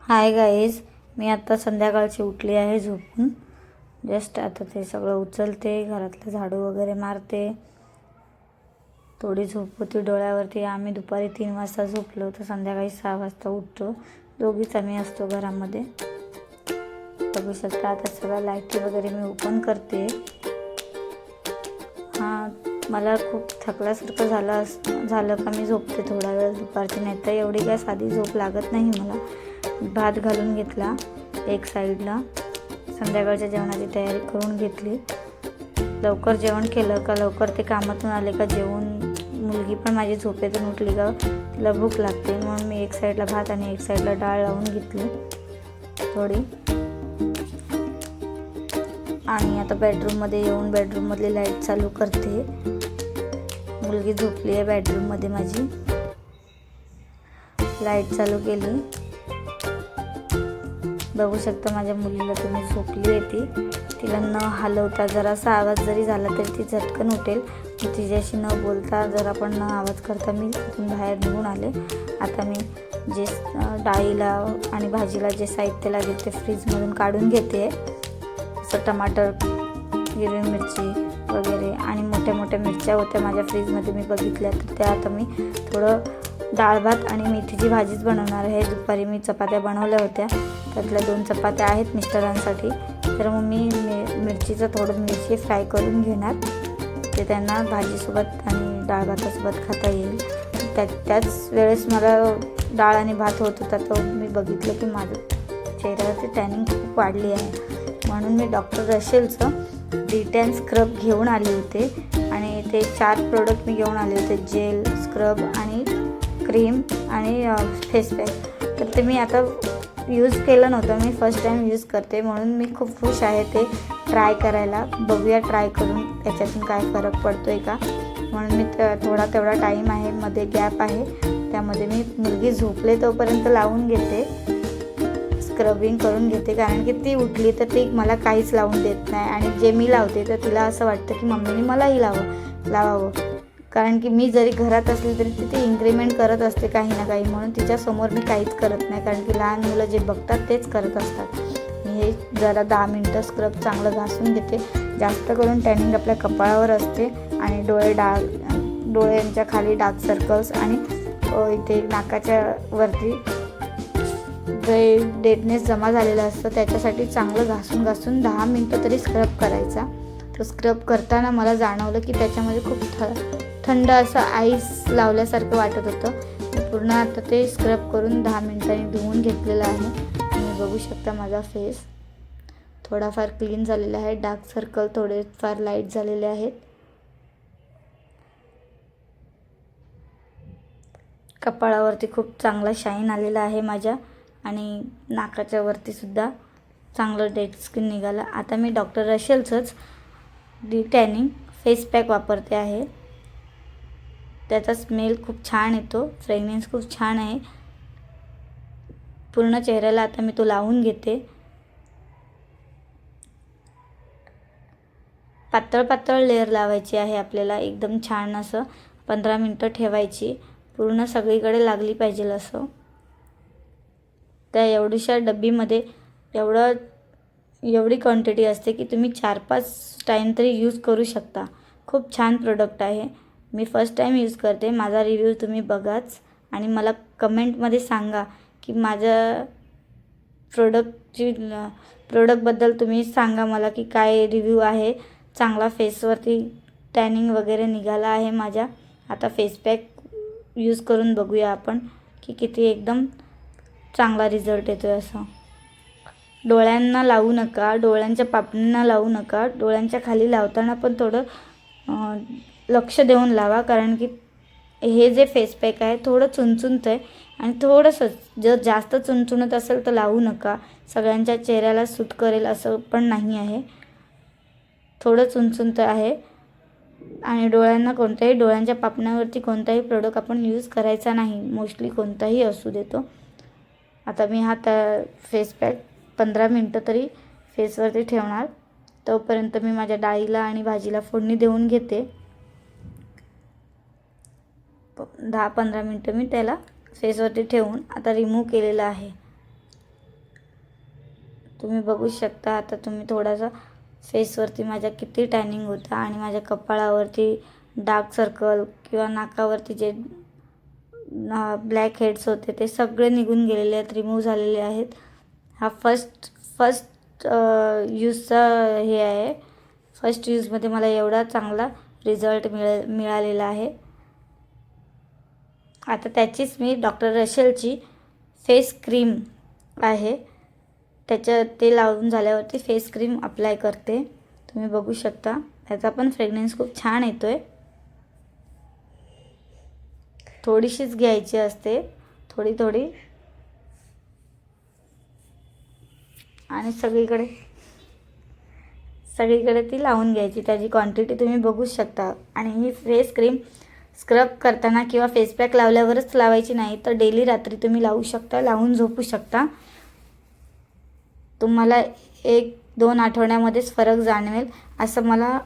Hi guys, मी आत्ता संध्याकाळची उठली आहे झोपून. जस्ट आता ते सगळं उचलते, घरातलं झाडू वगैरे मारते. थोडी झोप होती डोळ्यावरती. आम्ही दुपारी 3 वाजता झोपलो तर संध्याकाळी 6 वाजता उठतो. दोघीच आम्ही असतो घरामध्ये. बघू शकता आता सगळं लाईटी वगैरे मी ओपन करते. हां, मला खूप थकल्यासारखं झालं का मी झोपते थोडा वेळ दुपारची. नाही तर एवढी काय साधी झोप लागत नाही मला. भात घालून घेतला एक साईडला, संध्याकाळच्या जेवणाची तयारी करून घेतली. लवकर जेवण केलं का लवकर ते कामातून आले का जेवून मुलगी पण माझी झोपेतून उठली का तिला भूक लागते, म्हणून मी एक साईडला भात आणि एक साईडला डाळ लावून घेतली थोडी. आणि आता बेडरूममध्ये येऊन बेडरूममधली लाईट चालू करते. मुलगी झोपली आहे बेडरूममध्ये माझी. लाईट चालू केली. बघू शकता माझ्या मुलीला तुम्ही झोपली आहे ती. तिला न हलवता जरासा आवाज जरी झाला तरी ती झटकन उठेल. तिच्याशी न बोलता जर आपण न आवाज करता मी तिथून बाहेर निघून आले. आता मी जे डाळीला आणि भाजीला जे साहित्य लागेल ते फ्रीजमधून काढून घेते. असं टमाटर, हिरवी मिरची वगैरे आणि मोठ्या मोठ्या मिरच्या होत्या माझ्या फ्रीजमध्ये मी बघितल्या, तर त्या आता मी थोडं डाळ भात आणि मेथीची भाजीच बनवणार आहे. दुपारी मी चपात्या बनवल्या होत्या, त्यातल्या 2 चपात्या आहेत मिस्टरांसाठी. तर मग मी मिरचीचं थोडं मिरची फ्राय करून घेणार, ते त्यांना भाजीसोबत आणि डाळ भातासोबत खाता येईल. त्याच वेळेस मला डाळ आणि भात होत होता तर मी बघितलं की माझं चेहऱ्यावरती टॅनिंग खूप वाढली आहे. म्हणून मी डॉक्टर रशेलचं डिटॅन स्क्रब घेऊन आले होते आणि ते 4 प्रोडक्ट मी घेऊन आले होते, जेल, स्क्रब आणि क्रीम आणि फेस पॅक. तर ते मी आता यूज केलं नव्हतं, मी फर्स्ट टाईम यूज करते, म्हणून मी खूप खुश आहे ते ट्राय करायला. बघूया ट्राय करून त्याच्यातून काय फरक पडतो आहे का. म्हणून मी थोडा तेवढा टाईम आहे, मध्ये गॅप आहे, त्यामध्ये मी मुलगी झोपले तोपर्यंत लावून घेते, स्क्रबिंग करून घेते. कारण की ती उठली तर ती मला काहीच लावून देत नाही आणि जे मी लावते तर तिला असं वाटतं की मम्मीने मलाही लावावं. कारण की मी जरी घरात असली तरी तिथे इन्क्रीमेंट करत असते काही ना काही, म्हणून तिच्यासमोर मी काहीच करत नाही. कारण की लहान मुलं जे बघतात तेच करत असतात. मी हे जरा 10 मिनटं स्क्रब चांगलं घासून घेते. जास्त करून टॅनिंग आपल्या कपाळावर असते आणि डोळ्यांच्या खाली डार्क सर्कल्स आणि इथे नाकाच्या वरती जे डेडनेस जमा झालेलं असतं त्याच्यासाठी चांगलं घासून 10 मिनटं तरी स्क्रब करायचा. तर स्क्रब करताना मला जाणवलं की त्याच्यामध्ये खूप थंड असं आईस लावल्यासारखं वाटत होतं. पूर्ण आता ते स्क्रब करून 10 मिनिटांनी धुवून घेतलेलं आहे. तुम्ही बघू शकता माझा फेस थोडाफार क्लीन झालेला आहे. डार्क सर्कल थोडेफार लाईट झालेले आहेत. कपाळावरती खूप चांगला शाईन आलेला आहे माझ्या आणि नाकाच्या वरती सुद्धा चांगलं डेड स्किन निघालं. आता मी डॉक्टर रशेलचंच डिटॅनिंग फेस पॅक वापरते आहे. त्याचा स्मेल खूप छान येतो, फ्रेग्रन्स खूप छान आहे. पूर्ण चेहऱ्याला आता मी तो लावून घेते. पातळ लेअर लावायची आहे आपल्याला, एकदम छान असं 15 मिनटं ठेवायची, पूर्ण सगळीकडे लागली पाहिजे असं. त्या एवढीशा डब्बीमध्ये एवढी क्वांटिटी असते की तुम्ही 4-5 टाईम तरी यूज करू शकता. खूप छान प्रोडक्ट आहे. मी फर्स्ट टाईम यूज करते. माझा रिव्ह्यू तुम्ही बघाच आणि मला कमेंटमध्ये सांगा की माझ्या प्रोडक्टबद्दल तुम्ही सांगा मला की काय रिव्ह्यू आहे. चांगला फेसवरती टॅनिंग वगैरे निघाला आहे माझ्या. आता फेस पॅक यूज करून बघूया आपण की किती एकदम चांगला रिझल्ट येतो आहे असं. डोळ्यांना लावू नका, डोळ्यांच्या पापण्यांना लावू नका. डोळ्यांच्या खाली लावताना पण थोडं लक्ष देऊन लावा, कारण की हे जे फेस पॅक आहे थोडं चुणचुणतं आहे आणि थोडंसं जर जास्त चुणचुणत असेल तर लावू नका. सगळ्यांच्या चेहऱ्याला सूट करेल असं पण नाही आहे. थोडं चुणचुणतं आहे आणि डोळ्यांच्या पापण्यावरती कोणताही प्रोडक्ट आपण यूज करायचा नाही, मोस्टली कोणताही असू देतो. आता मी फेस पॅक 15 मिनटं तरी फेसवरती ठेवणार. तोपर्यंत मी माझ्या डाळीला आणि भाजीला फोडणी देऊन घेते. 10-15 मिनटं मी त्याला फेसवरती ठेवून आता रिमूव्ह केलेलं आहे. तुम्ही बघू शकता आता तुम्ही थोडासा फेसवरती माझ्या किती टॅनिंग होतं आणि माझ्या कपाळावरती डार्क सर्कल किंवा नाकावरती जे ब्लॅक हेड्स होते ते सगळे निघून गेलेले आहेत, रिमूव्ह झालेले आहेत. हा फर्स्ट यूजचा हे आहे. फर्स्ट यूजमध्ये मला एवढा चांगला रिझल्ट मिळालेला आहे. आता त्याचीच मी डॉक्टर रशेलची फेस क्रीम आहे, ते लावून झाल्यावरती फेस क्रीम अप्लाय करते. तुम्ही बघू शकता त्याचा पण फ्रेग्रन्स खूप छान येतो आहे. थोडीशीच घ्यायची असते, थोडी थोडी, आणि सगळीकडे ती लावून घ्यायची. त्याची क्वांटिटी तुम्ही बघू शकता. आणि ही फेस क्रीम स्क्रब करताना किंवा फेस पॅक लावल्यावरच लावायची नाही, तर डेली रात्री तुम्ही लावू शकता, लावून झोपू शकता. तुम्हाला 1-2 आठवड्यामध्येच फरक जाणवेल असं मला